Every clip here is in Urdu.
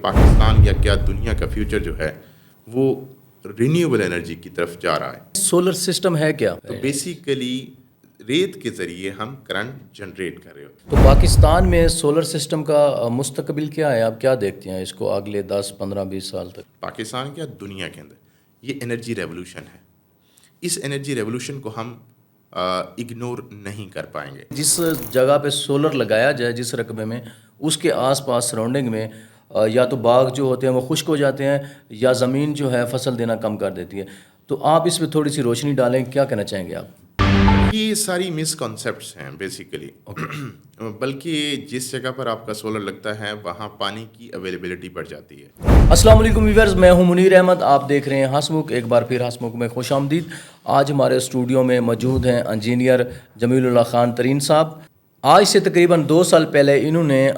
پاکستان یا کیا دنیا کا فیوچر جو ہے وہ رینیوبل انرجی کی طرف جا رہا ہے۔ سولر سسٹم ہے کیا؟ تو بیسیکلی ریت کے ذریعے ہم کرنٹ جنریٹ کر رہے ہوتے ہیں۔ تو پاکستان میں سولر سسٹم کا مستقبل کیا ہے؟ آپ کیا دیکھتے ہیں اس کو اگلے 10 15 20 سال تک؟ پاکستان کیا دنیا کے اندر یہ انرجی ریولوشن ہے۔ اس انرجی ریولوشن کو ہم اگنور نہیں کر پائیں گے۔ جس جگہ پہ سولر لگایا جائے جس رقبے میں، اس کے آس پاس سراؤنڈنگ میں یا تو باغ جو ہوتے ہیں وہ خشک ہو جاتے ہیں یا زمین جو ہے فصل دینا کم کر دیتی ہے۔ تو آپ اس پہ تھوڑی سی روشنی ڈالیں، کیا کہنا چاہیں گے آپ؟ یہ ساری مس کانسیپٹس ہیں بیسیکلی، بلکہ جس جگہ پر آپ کا سولر لگتا ہے وہاں پانی کی اویلیبلٹی بڑھ جاتی ہے۔ السلام علیکم ویورز، میں ہوں منیر احمد، آپ دیکھ رہے ہیں ہسمکھ۔ ایک بار پھر ہسمکھ میں خوش آمدید۔ آج ہمارے اسٹوڈیو میں موجود ہیں انجینئر جمیل اللہ خان ترین صاحب۔ آج سے تقریباً 2 سال پہلے انہوں نے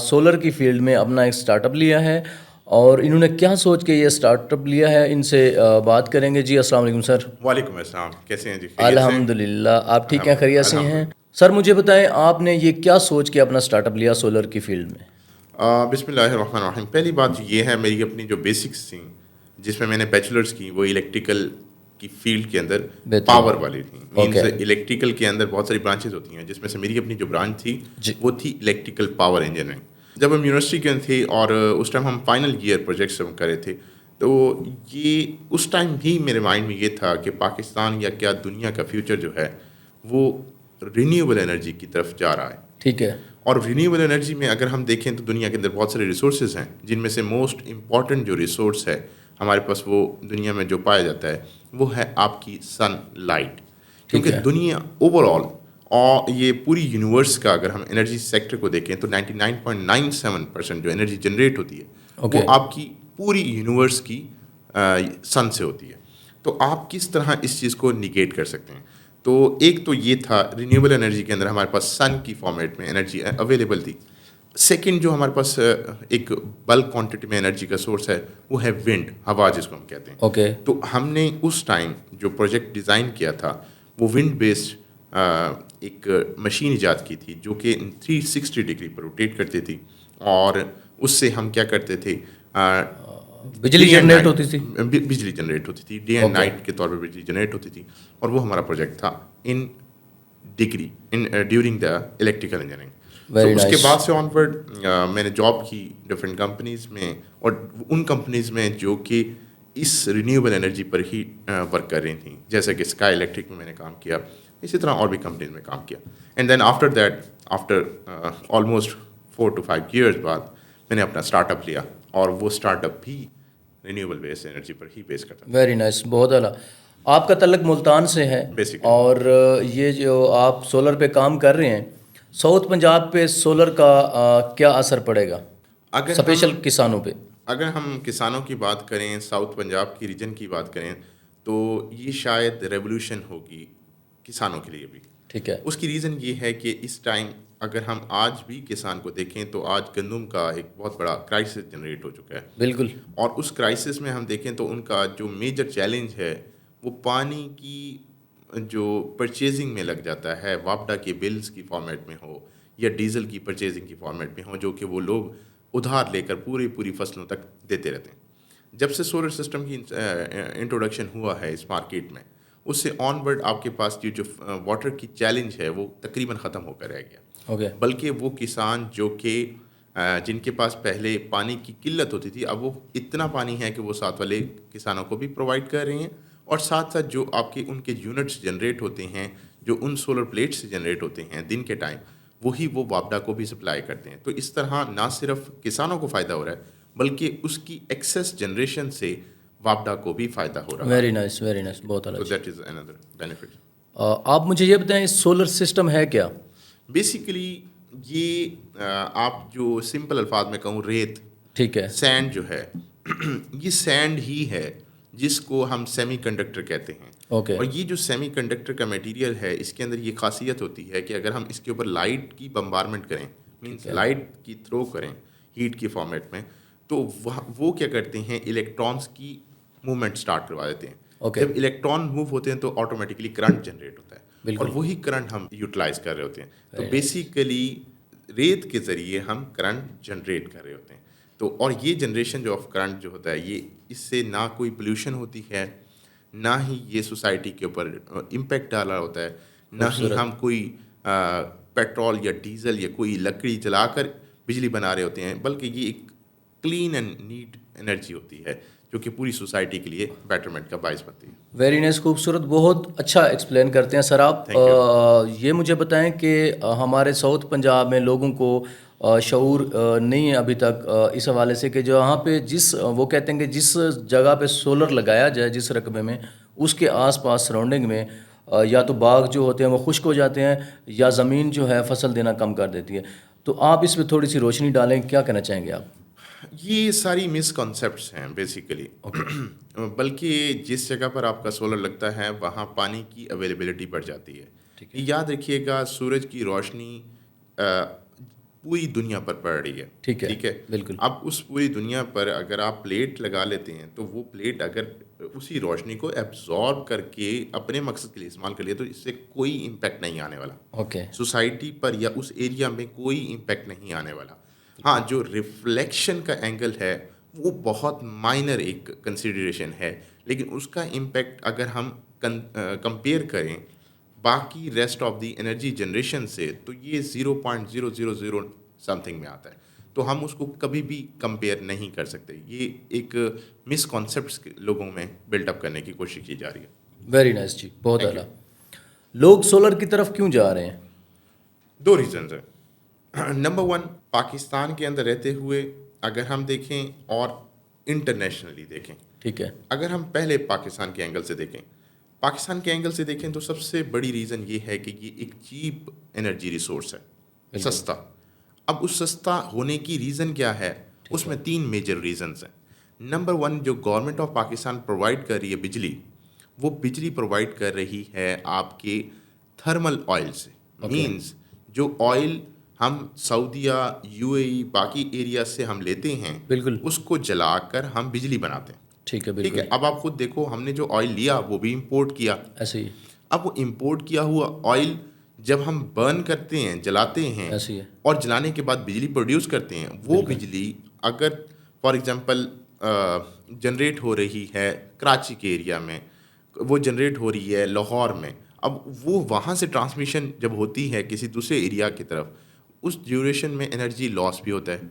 سولر کی فیلڈ میں اپنا ایک سٹارٹ اپ لیا ہے، اور انہوں نے کیا سوچ کے یہ سٹارٹ اپ لیا ہے، ان سے بات کریں گے۔ جی السلام علیکم سر۔ وعلیکم السلام، کیسے ہیں جی؟ الحمدللہ، آپ ٹھیک ہیں؟ خیریت سے ہیں؟ سر مجھے بتائیں، آپ نے یہ کیا سوچ کے اپنا سٹارٹ اپ لیا سولر کی فیلڈ میں؟ بسم اللہ الرحمن الرحیم۔ پہلی بات یہ ہے، میری اپنی جو بیسکس تھیں جس میں میں نے بیچلرز کی، وہ الیکٹریکل کی فیلڈ کے اندر پاور والی تھیں۔ مینس الیکٹریکل کے اندر بہت ساری برانچز ہوتی ہیں، جس میں سے میری اپنی جو برانچ تھی وہ تھی الیکٹریکل پاور انجینئرنگ۔ جب ہم یونیورسٹی کے اندر تھے اور اس ٹائم ہم فائنل ایئر پروجیکٹس ہم کرے تھے، تو یہ اس ٹائم بھی میرے مائنڈ میں یہ تھا کہ پاکستان یا کیا دنیا کا فیوچر جو ہے وہ رینیوبل انرجی کی طرف جا رہا ہے۔ ٹھیک ہے۔ اور رینیوبل انرجی میں اگر ہم دیکھیں تو دنیا کے اندر بہت سارے ریسورسز ہیں، جن میں سے موسٹ امپورٹنٹ جو ریسورس ہے ہمارے پاس وہ دنیا میں جو پایا جاتا ہے وہ ہے آپ کی سن لائٹ۔ کیونکہ دنیا اوور آل اور یہ پوری یونیورس کا اگر ہم انرجی سیکٹر کو دیکھیں تو 99.97% جو انرجی جنریٹ ہوتی ہے وہ آپ کی پوری یونیورس کی سن سے ہوتی ہے۔ تو آپ کس طرح اس چیز کو نیگیٹ کر سکتے ہیں؟ تو ایک تو یہ تھا، رینیوبل انرجی کے اندر ہمارے پاس سن کی فارمیٹ میں انرجی اویلیبل تھی۔ سیکنڈ جو ہمارے پاس ایک بلک کوانٹٹی میں انرجی کا سورس ہے وہ ہے ونڈ، ہوا جس کو ہم کہتے ہیں۔ تو ہم نے اس ٹائم جو پروجیکٹ ڈیزائن کیا تھا وہ ونڈ بیسڈ ایک مشین ایجاد کی تھی جو کہ 360 ڈگری پر روٹیٹ کرتی تھی، اور اس سے ہم کیا کرتے تھے، بجلی جنریٹ ہوتی تھی۔ بجلی جنریٹ ہوتی تھی، ڈے اینڈ نائٹ کے طور پہ بجلی جنریٹ ہوتی تھی، اور وہ ہمارا پروجیکٹ تھا in degree during the electrical engineering. اس کے بعد سے آنورڈ میں نے جاب کی ڈفرینٹ کمپنیز میں، اور ان کمپنیز میں جو کہ اس رینیوبل انرجی پر ہی ورک کر رہی تھیں، جیسے کہ اسکائی الیکٹرک میں میں نے کام کیا، اسی طرح اور بھی کمپنیز میں کام کیا۔ And then after that, after almost 4 to 5 years بعد میں نے اپنا اسٹارٹ اپ لیا، اور وہ اسٹارٹ اپ بھی رینیوبل بیس انرجی پر ہی بیس کرتا ہے۔ ویری نائس، بہت اعلیٰ۔ آپ کا تعلق ملتان سے ہے، اور یہ جو آپ سولر پہ کام کر رہے ہیں، ساؤتھ پنجاب پہ سولر کا کیا اثر پڑے گا اسپیشل کسانوں پہ؟ اگر ہم کسانوں کی بات کریں، ساؤتھ پنجاب کی ریجن کی بات کریں، تو یہ شاید ریولوشن ہوگی کسانوں کے لیے بھی۔ ٹھیک ہے۔ اس کی ریزن یہ ہے کہ اس ٹائم اگر ہم آج بھی کسان کو دیکھیں تو آج گندم کا ایک بہت بڑا کرائسس جنریٹ ہو چکا ہے۔ بالکل۔ اور اس کرائسس میں ہم دیکھیں تو ان کا جو میجر چیلنج ہے وہ پانی کی جو پرچیزنگ میں لگ جاتا ہے، وابڈا کے بلز کی فارمیٹ میں ہو یا ڈیزل کی پرچیزنگ کی فارمیٹ میں ہو، جو کہ وہ لوگ ادھار لے کر پوری فصلوں تک دیتے رہتے ہیں۔ جب سے سولر سسٹم کی انٹروڈکشن ہوا ہے اس مارکیٹ میں، اس سے آن ورڈ آپ کے پاس جو واٹر کی چیلنج ہے وہ تقریباً ختم ہو کر رہ گیا۔ بلکہ وہ کسان جو کہ جن کے پاس پہلے پانی کی قلت ہوتی تھی، اب وہ اتنا پانی ہے کہ وہ ساتھ والے کسانوں کو بھی پرووائڈ کر رہے ہیں، اور ساتھ ساتھ جو آپ کے ان کے یونٹس جنریٹ ہوتے ہیں، جو ان سولر پلیٹ سے جنریٹ ہوتے ہیں دن کے ٹائم، وہی وہ وابڈا کو بھی سپلائی کرتے ہیں۔ تو اس طرح نہ صرف کسانوں کو فائدہ ہو رہا ہے بلکہ اس کی ایکسیس جنریشن سے وابڈا کو بھی فائدہ ہو رہا ہے۔ ویری نائس، ویری نائس، بہت اعلیٰ۔ That is another benefit. آپ مجھے یہ بتائیں، سولر سسٹم ہے کیا؟ بیسیکلی یہ آپ جو سمپل الفاظ میں کہوں، ریت، ٹھیک ہے، سینڈ جو ہے، یہ سینڈ ہی ہے جس کو ہم سیمی کنڈکٹر کہتے ہیں۔ اور یہ جو سیمی کنڈکٹر کا میٹیریل ہے، اس کے اندر یہ خاصیت ہوتی ہے کہ اگر ہم اس کے اوپر لائٹ کی بمبارمنٹ کریں، مینس لائٹ کی تھرو کریں ہیٹ کی فارمیٹ میں، تو وہ کیا کرتے ہیں، الیکٹرانس کی موومنٹ سٹارٹ کروا دیتے ہیں۔ جب الیکٹران موو ہوتے ہیں تو آٹومیٹکلی کرنٹ جنریٹ ہوتا ہے، اور وہی کرنٹ ہم یوٹیلائز کر رہے ہوتے ہیں۔ تو بیسیکلی ریت کے ذریعے ہم کرنٹ جنریٹ کر رہے ہوتے ہیں۔ تو اور یہ جنریشن جو آف کرنٹ جو ہوتا ہے یہ اس سے نہ کوئی پولوشن ہوتی ہے، نہ ہی یہ سوسائٹی کے اوپر امپیکٹ ڈالا ہوتا ہے، نہ ہی ہم کوئی پیٹرول یا ڈیزل یا کوئی لکڑی جلا کر بجلی بنا رہے ہوتے ہیں، بلکہ یہ ایک کلین اینڈ نیٹ انرجی ہوتی ہے جو کہ پوری سوسائٹی کے لیے بیٹرمنٹ کا باعث بنتی ہے۔ ویری نائس، خوبصورت، بہت اچھا ایکسپلین کرتے ہیں سر آپ۔ یہ مجھے بتائیں کہ ہمارے ساؤتھ پنجاب میں لوگوں کو شعور نہیں ہے ابھی تک اس حوالے سے کہ جہاں پہ وہ کہتے ہیں کہ جس جگہ پہ سولر لگایا جائے جس رقبے میں، اس کے آس پاس سراؤنڈنگ میں یا تو باغ جو ہوتے ہیں وہ خشک ہو جاتے ہیں یا زمین جو ہے فصل دینا کم کر دیتی ہے۔ تو آپ اس پہ تھوڑی سی روشنی ڈالیں، کیا کہنا چاہیں گے آپ؟ یہ ساری مس کانسیپٹس ہیں بیسیکلی، بلکہ جس جگہ پر آپ کا سولر لگتا ہے وہاں پانی کی اویلیبلٹی بڑھ جاتی ہے۔ یاد رکھیے گا سورج کی روشنی پوری دنیا پر پڑ رہی ہے، ٹھیک ہے بالکل۔ اب اس پوری دنیا پر اگر آپ پلیٹ لگا لیتے ہیں تو وہ پلیٹ اگر اسی روشنی کو ایبزارب کر کے اپنے مقصد کے لیے استعمال کر لیا تو اس سے کوئی امپیکٹ نہیں آنے والا، سوسائٹی پر یا اس ایریا میں کوئی امپیکٹ نہیں آنے والا۔ ہاں، جو ریفلیکشن کا اینگل ہے وہ بہت مائنر ایک کنسیڈریشن ہے، لیکن اس کا امپیکٹ اگر ہم کمپیئر کریں باقی rest of the energy generation سے تو یہ 0.000 سم تھنگ میں آتا ہے، تو ہم اس کو کبھی بھی کمپیئر نہیں کر سکتے۔ یہ ایک مس کانسیپٹس لوگوں میں بلڈ اپ کرنے کی کوشش کی جا رہی ہے۔ ویری نائس جی، بہت اعلیٰ۔ لوگ سولر کی طرف کیوں جا رہے ہیں؟ 2 ریزنز ہیں۔ نمبر 1، پاکستان کے اندر رہتے ہوئے اگر ہم دیکھیں اور انٹرنیشنلی دیکھیں، ٹھیک ہے، اگر ہم پہلے پاکستان کے اینگل سے دیکھیں تو سب سے بڑی ریزن یہ ہے کہ یہ ایک چیپ انرجی ریسورس ہے، سستا۔ اب اس سستا ہونے کی ریزن کیا ہے؟ اس میں 3 میجر ریزنز ہیں۔ نمبر 1، جو گورنمنٹ آف پاکستان پرووائڈ کر رہی ہے بجلی، وہ بجلی پرووائڈ کر رہی ہے آپ کے تھرمل آئل سے، مینز جو آئل ہم سعودیہ، یو اے ای، باقی ایریا سے ہم لیتے ہیں، بالکل، اس کو جلا کر ہم بجلی بناتے ہیں، ٹھیک ہے، ٹھیک ہے۔ اب آپ خود دیکھو، ہم نے جو آئل لیا وہ بھی امپورٹ کیا، ایسے ہی، اب وہ امپورٹ کیا ہوا آئل جب ہم برن کرتے ہیں، جلاتے ہیں، ایسے ہی ہے، اور جلانے کے بعد بجلی پروڈیوس کرتے ہیں، وہ بجلی اگر فار ایگزامپل جنریٹ ہو رہی ہے کراچی کے ایریا میں، وہ جنریٹ ہو رہی ہے لاہور میں، اب وہ وہاں سے ٹرانسمیشن جب ہوتی ہے کسی دوسرے ایریا کی طرف، اس ڈیوریشن میں انرجی لاس بھی ہوتا ہے،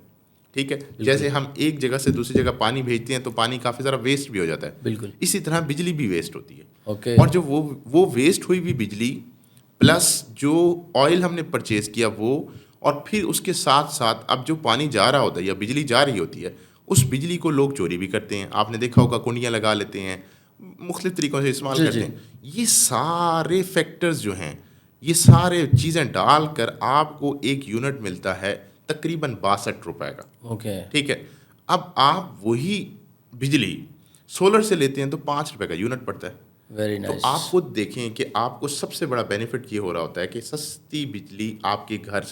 ٹھیک ہے۔ جیسے ہم ایک جگہ سے دوسری جگہ پانی بھیجتے ہیں تو پانی کافی سارا ویسٹ بھی ہو جاتا ہے، بالکل، اسی طرح بجلی بھی ویسٹ ہوتی ہے، اوکے، اور جو وہ ویسٹ ہوئی ہوئی بجلی پلس جو آئل ہم نے پرچیز کیا وہ، اور پھر اس کے ساتھ ساتھ اب جو پانی جا رہا ہوتا ہے یا بجلی جا رہی ہوتی ہے، اس بجلی کو لوگ چوری بھی کرتے ہیں، آپ نے دیکھا ہوگا کنڈیاں لگا لیتے ہیں، مختلف طریقوں سے استعمال کرتے ہیں۔ یہ سارے فیکٹرز جو ہیں، یہ سارے چیزیں ڈال کر آپ کو ایک یونٹ ملتا ہے تقریباً 62 روپے کا، اوکے، ٹھیک ہے۔ اب آپ وہی بجلی سولر سے لیتے ہیں تو 5 روپے کا یونٹ پڑتا ہے۔ ویری تو نائس، آپ خود دیکھیں کہ آپ کو سب سے بڑا بینیفٹ یہ ہو رہا ہوتا ہے کہ سستی بجلی آپ کے گھر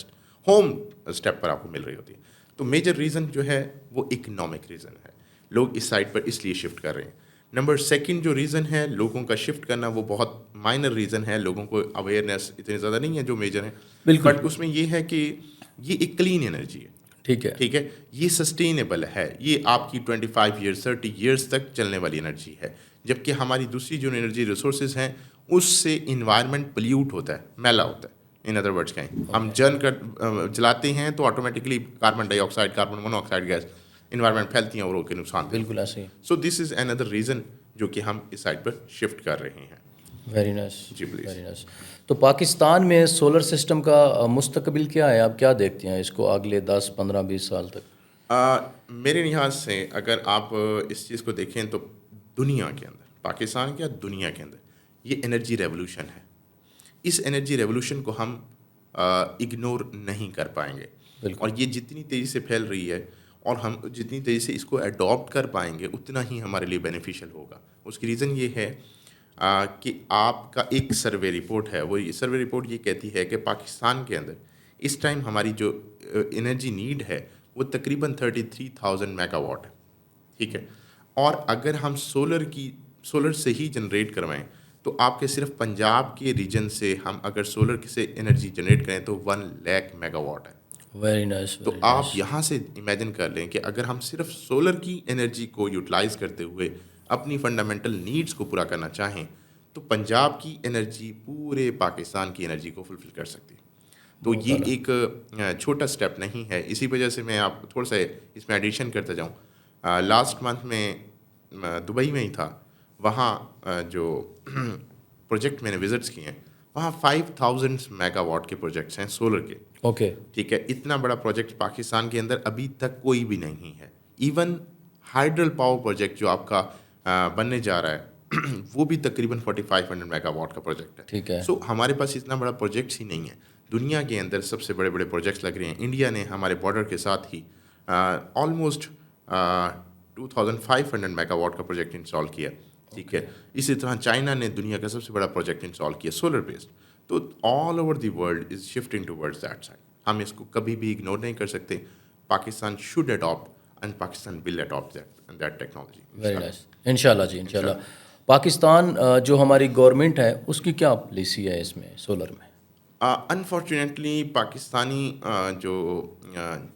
ہوم اسٹیپ پر آپ کو مل رہی ہوتی ہے۔ تو میجر ریزن جو ہے وہ اکنامک ریزن ہے، لوگ اس سائڈ پر اس لیے شفٹ کر رہے ہیں۔ نمبر 2 جو ریزن ہے لوگوں کا شفٹ کرنا، وہ بہت مائنر ریزن ہے، لوگوں کو اویئرنیس اتنی زیادہ نہیں ہے جو میجر ہے، بالکل، بٹ اس میں یہ ہے کہ یہ ایک کلین انرجی ہے، ٹھیک ہے، یہ سسٹینیبل ہے، یہ آپ کی 25 ایئرس 30 ایئرس تک چلنے والی انرجی ہے، جبکہ ہماری دوسری جو انرجی ریسورسز ہیں اس سے انوائرمنٹ پلیوٹ ہوتا ہے، میلا ہوتا ہے۔ ان ادر ورڈس کہیں ہم جلاتے ہیں تو آٹومیٹکلی کاربن ڈائی oxide, carbon mono oxide gas environment پھیلتی ہیں اور وہ کے نقصان دہ، بالکل ایسے ہی، سو دس از این ادر ریزن جو کہ ہم اس سائڈ پر شفٹ کر رہے ہیں۔ ویری نائس، جی پلیز۔ Very nice. تو پاکستان میں سولر سسٹم کا مستقبل کیا ہے؟ آپ کیا دیکھتے ہیں اس کو اگلے 10 15 20 سال تک؟ میرے لحاظ سے اگر آپ اس چیز کو دیکھیں تو دنیا کے اندر، پاکستان کیا دنیا کے اندر، یہ انرجی ریولوشن ہے، اس انرجی ریولوشن کو ہم اگنور نہیں کر پائیں گے، اور یہ جتنی تیزی سے پھیل رہی ہے اور ہم جتنی تیزی سے اس کو اڈاپٹ کر پائیں گے اتنا ہی ہمارے لیے بینیفیشیل ہوگا۔ اس کی ریزن یہ ہے کہ آپ کا ایک سروے رپورٹ ہے، وہ سروے رپورٹ یہ کہتی ہے کہ پاکستان کے اندر اس ٹائم ہماری جو انرجی نیڈ ہے وہ تقریباً 33,000 میگا واٹ ہے، ٹھیک ہے، اور اگر ہم سولر سے ہی جنریٹ کروائیں تو آپ کے صرف پنجاب کے ریجن سے ہم اگر سولر سے انرجی جنریٹ کریں تو 1 لاکھ میگا واٹ ہے، ویری نائس. تو آپ یہاں سے امیجن کر لیں کہ اگر ہم صرف سولر کی انرجی کو یوٹیلائز کرتے ہوئے اپنی فنڈامنٹل نیڈس کو پورا کرنا چاہیں تو پنجاب کی انرجی پورے پاکستان کی انرجی کو فلفل کر سکتی ہے. تو یہ ایک چھوٹا سٹیپ نہیں ہے. اسی وجہ سے میں آپ تھوڑا سا اس میں ایڈیشن کرتا جاؤں. لاسٹ منتھ میں دبئی میں ہی تھا. وہاں جو پروجیکٹ میں نے وزٹس کیے ہیں وہاں 5000 میگا واٹ کے پروجیکٹس ہیں سولر کے. اوکے, ٹھیک ہے, اتنا بڑا پروجیکٹ پاکستان کے اندر ابھی تک کوئی بھی نہیں ہے. ایون ہائیڈرل پاور پروجیکٹ جو آپ کا بننے جا رہا ہے وہ بھی تقریباً 4500 میگا واٹ کا پروجیکٹ ہے. ٹھیک ہے. سو ہمارے پاس اتنا بڑا پروجیکٹس ہی نہیں ہے. دنیا کے اندر سب سے بڑے بڑے پروجیکٹس لگ رہے ہیں. انڈیا نے ہمارے بارڈر کے ساتھ ہی آلموسٹ 2500 میگا واٹ کا پروجیکٹ انسٹال کیا. ٹھیک ہے. اسی طرح چائنا نے دنیا کا سب سے بڑا پروجیکٹ انسٹال کیا سولر بیسڈ. تو all over the world is shifting towards that side. ہم اس کو کبھی بھی اگنور نہیں کر سکتے. Pakistan should adopt and Pakistan will adopt that technology. Very nice. انشاءاللہ جی, انشاءاللہ. پاکستان جو ہماری گورنمنٹ ہے اس کی کیا پالیسی ہے اس میں سولر میں؟ انفارچونیٹلی پاکستانی جو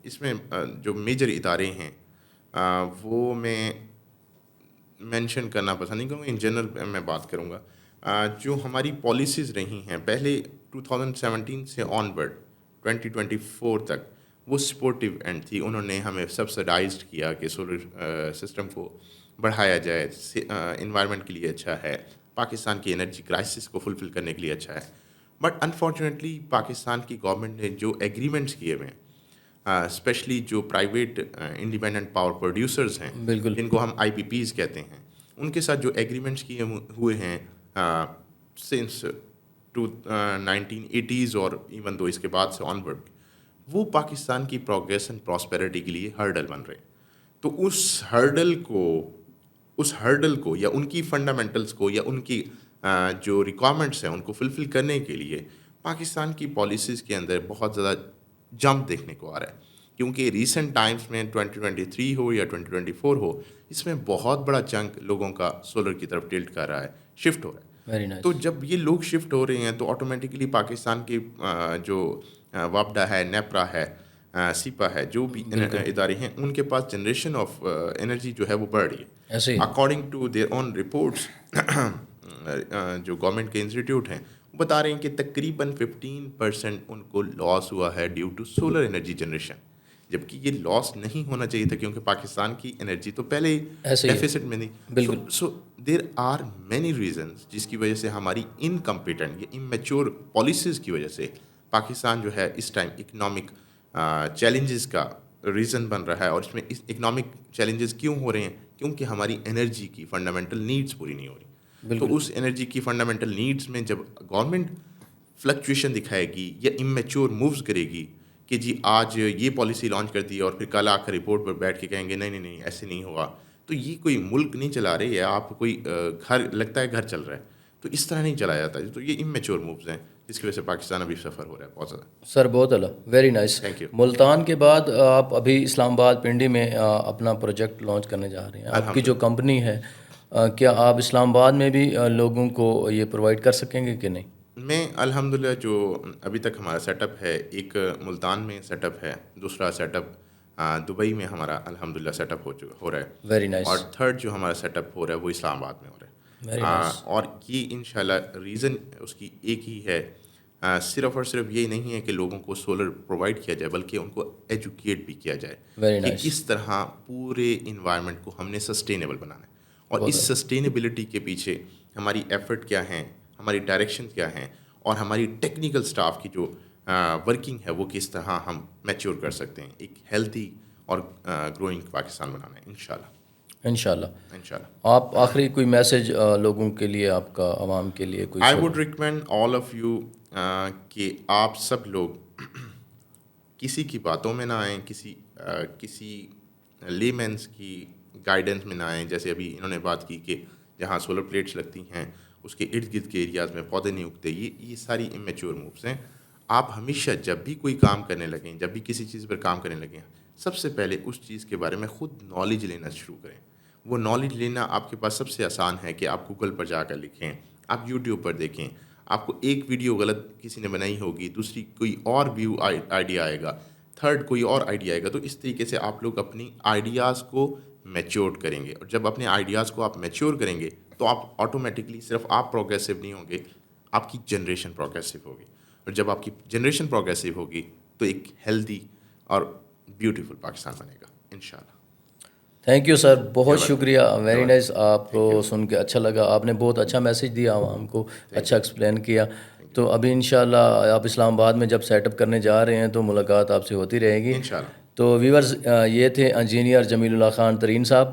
اس میں جو میجر ادارے ہیں وہ میں مینشن کرنا پسند نہیں کروں گا. ان جنرل میں بات کروں گا. جو ہماری پالیسیز رہی ہیں پہلے 2017 سے آن ورڈ 2024 تک وہ سپورٹیو اینڈ تھی. انہوں نے ہمیں سبسڈائزڈ کیا کہ سولر سسٹم کو بڑھایا جائے, انوائرمنٹ کے لیے اچھا ہے, پاکستان کی انرجی کرائسس کو فلفل کرنے کے لیے اچھا ہے. بٹ انفارچونیٹلی پاکستان کی گورنمنٹ نے جو ایگریمنٹس کیے ہوئے ہیں اسپیشلی جو پرائیویٹ انڈیپینڈنٹ پاور پروڈیوسرز ہیں جن کو ہم آئی پی پیز کہتے ہیں, ان کے ساتھ جو ایگریمنٹس کیے ہوئے ہیں سنس 1980s اور ایون دو اس کے بعد سے آن ورڈ, وہ پاکستان کی پروگریس اینڈ پراسپیرٹی کے لیے ہرڈل بن رہے ہیں. تو اس ہرڈل کو یا ان کی فنڈامنٹلس کو یا ان کی جو ریکوائرمنٹس ہیں ان کو فلفل کرنے کے لیے پاکستان کی پالیسیز کے اندر بہت زیادہ جمپ دیکھنے کو آ رہا ہے. کیونکہ ریسنٹ ٹائمس میں 2023 ہو یا 2024 ہو, اس میں بہت بڑا چنک لوگوں کا سولر کی طرف ٹلٹ کر رہا ہے, شفٹ ہو رہا ہے. تو جب یہ لوگ شفٹ ہو رہے ہیں تو آٹومیٹکلی پاکستان کی جو وابڈا ہے, نیپرا ہے, سیپا ہے, جو بھی ادارے ہیں ان کے پاس جنریشن آف انرجی جو ہے وہ بڑھ رہی ہے. According to their own reports جو گورنمنٹ کے انسٹیٹیوٹ ہیں وہ بتا رہے ہیں کہ تقریباً 15% ان کو لاس ہوا ہے due to solar energy generation, جبکہ یہ لاس نہیں ہونا چاہیے تھا کیونکہ پاکستان کی انرجی تو پہلے ہی ڈیفیسٹ میں نہیں. سو دیر آر مینی ریزنس جس کی وجہ سے ہماری انکمپیٹنٹ یا امیچور پالیسیز کی وجہ سے پاکستان جو ہے اس ٹائم اکنامک چیلنجز کا ریزن بن رہا ہے. اور اس میں اکنامک چیلنجز کیوں ہو رہے ہیں؟ کیونکہ ہماری انرجی کی فنڈامنٹل نیڈس پوری نہیں ہو رہی. تو اس انرجی کی فنڈامنٹل نیڈس میں جب گورنمنٹ فلکچویشن دکھائے گی یا امیچور مووز کرے گی کہ جی آج یہ پالیسی لانچ کر دی اور پھر کل آ کر رپورٹ پر بیٹھ کے کہیں گے نہیں نہیں نہیں ایسے نہیں ہوگا, تو یہ کوئی ملک نہیں چلا رہے یا آپ کوئی گھر لگتا ہے گھر چل رہا ہے, تو اس طرح نہیں چلایا جاتا. تو یہ امیچور مووز ہیں جس کی وجہ سے پاکستان ابھی سفر ہو رہا ہے بہت زیادہ. سر بہت اعلیٰ, very nice. Thank you. Multan کے بعد آپ ابھی اسلام آباد پنڈی میں اپنا پروجیکٹ لانچ کرنے جا رہے ہیں. آپ کی جو کمپنی ہے کیا آپ اسلام آباد میں بھی لوگوں کو یہ پرووائڈ کر سکیں گے کہ نہیں؟ میں الحمدللہ جو ابھی تک ہمارا سیٹ اپ ہے, ایک ملتان میں سیٹ اپ ہے, دوسرا سیٹ اپ دبئی میں ہمارا الحمدللہ سیٹ اپ ہو رہا ہے. Very nice. اور تھرڈ جو ہمارا سیٹ اپ ہو رہا ہے وہ اسلام آباد میں ہو رہا ہے. اور یہ انشاءاللہ ریزن اس کی ایک ہی ہے, صرف اور صرف یہ نہیں ہے کہ لوگوں کو سولر پرووائڈ کیا جائے بلکہ ان کو ایجوکیٹ بھی کیا جائے کہ کس طرح پورے انوائرمنٹ کو ہم نے سسٹینیبل بنانا ہے. اور اس سسٹینیبلٹی کے پیچھے ہماری ایفرٹ کیا ہیں, ہماری ڈائریکشن کیا ہیں, اور ہماری ٹیکنیکل سٹاف کی جو ورکنگ ہے وہ کس طرح ہم میچور کر سکتے ہیں. ایک ہیلتھی اور گروئنگ پاکستان بنانا ہے انشاءاللہ. آپ آخری کوئی میسج لوگوں کے لیے, آپ کا عوام کے لیے کوئی؟ I would recommend all of you کہ آپ سب لوگ کسی کی باتوں میں نہ آئیں, کسی لے مینس کی گائیڈنس میں نہ آئیں. جیسے ابھی انہوں نے بات کی کہ جہاں سولر پلیٹس لگتی ہیں اس کے ارد گرد کے ایریاز میں پودے نہیں اگتے, یہ ساری امیچور مووز ہیں. آپ ہمیشہ جب بھی کوئی کام کرنے لگیں, جب بھی کسی چیز پر کام کرنے لگیں, سب سے پہلے اس چیز کے بارے میں خود نالج لینا شروع کریں. وہ نالج لینا آپ کے پاس سب سے آسان ہے کہ آپ گوگل پر جا کر لکھیں, آپ یوٹیوب پر دیکھیں. آپ کو ایک ویڈیو غلط کسی نے بنائی ہوگی, دوسری کوئی اور ویو آئیڈیا آئے گا, تھرڈ کوئی اور آئیڈیا آئے گا. تو اس طریقے سے آپ لوگ اپنی آئیڈیاز کو میچور کریں گے, اور جب اپنے آئیڈیاز کو آپ میچور کریں گے تو آپ آٹومیٹکلی صرف آپ پروگریسو نہیں ہوں گے, آپ کی جنریشن پروگریسو ہوگی, اور جب آپ کی جنریشن پروگریسو ہوگی تو ایک ہیلدی اور بیوٹیفل پاکستان بنے گا انشاءاللہ. تھینک یو سر, بہت شکریہ, ویری نائس. آپ کو سن کے اچھا لگا, آپ نے بہت اچھا میسیج دیا عوام کو, اچھا ایکسپلین کیا. تو ابھی انشاءاللہ آپ اسلام آباد میں جب سیٹ اپ کرنے جا رہے ہیں تو ملاقات آپ سے ہوتی رہے گی انشاءاللہ. تو ویورز, یہ تھے انجینئر جمیل اللہ خان ترین صاحب.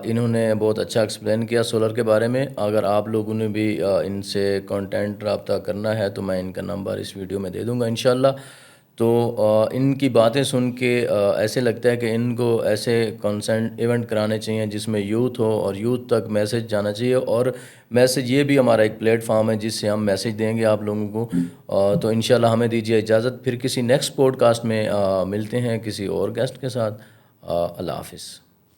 انہوں نے بہت اچھا ایکسپلین کیا سولر کے بارے میں. اگر آپ لوگوں نے بھی ان سے کانٹینٹ رابطہ کرنا ہے تو میں ان کا نمبر اس ویڈیو میں دے دوں گا انشاءاللہ. تو ان کی باتیں سن کے ایسے لگتا ہے کہ ان کو ایسے کانسرٹ ایونٹ کرانے چاہیے جس میں یوتھ ہو اور یوتھ تک میسیج جانا چاہیے, اور میسیج یہ بھی ہمارا ایک پلیٹ فارم ہے جس سے ہم میسیج دیں گے آپ لوگوں کو. تو انشاءاللہ ہمیں دیجیے اجازت, پھر کسی نیکسٹ پوڈ کاسٹ میں ملتے ہیں کسی اور گیسٹ کے ساتھ. اللہ حافظ.